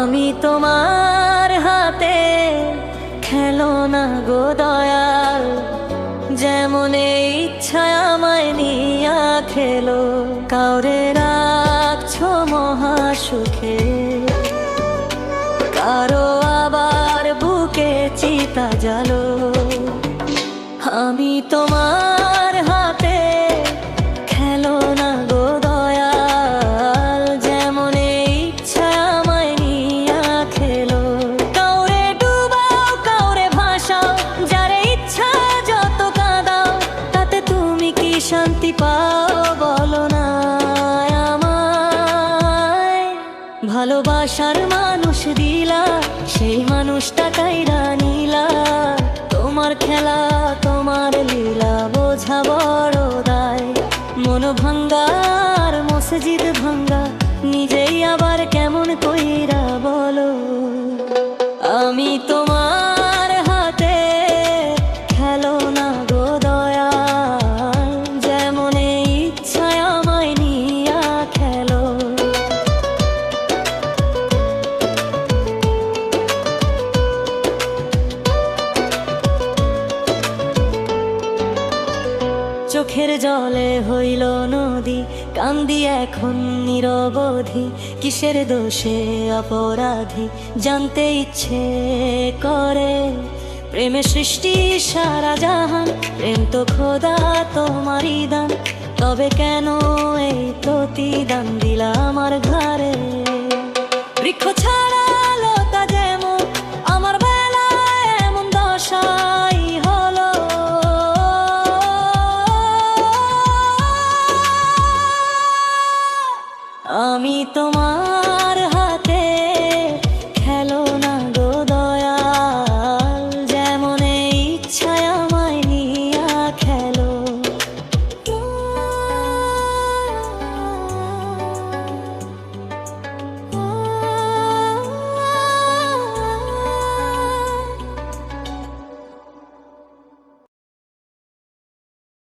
আমি তোমার হাতে খেলনা গো দয়াল, যেমন ইচ্ছা আমায় নিয়া খেলো। কাউরে রাখছো মহাসুখে, কারো আবার বুকে চিতা জালো। আমি তোমার হাতে খেলনা গো দয়াল, যেমন ইচ্ছা আমায় নিয়া খেলো। কাউরে ডুবাও কাউরে ভাসাও, যারে ইচ্ছা যত কাঁদাও, তাতে তুমি কি শান্তি পাও বলো না আমায়। ভালোবাসার মানুষ দিলা, সেই মানুষটা কাইরা নিলা। তোমার খেলা তোমার লীলা বোঝা বড় দায়। মন ভাঙ্গার মসজিদ ভাঙ্গা, নিজেই আবার কেমন কইরা বলো। আমি তোমার হাতে খেলনা গো দয়াল, যেমন ইচ্ছা আমায় নিয়া খেলো। চোখের জলে হইল নদী, কান্দি এখন নিরবধি। কিসের দোষে অপরাধী জানতে ইচ্ছে করে। প্রেমে সৃষ্টি সারা জাহান, প্রেম তো খোদা তোমারই দান। তবে কেন এই প্রতিদান দিলা আমার ঘরে। বৃক্ষ ছাড়া লতা যেমন আমার বেলায় এমন দশাই হলো। আমি তোমার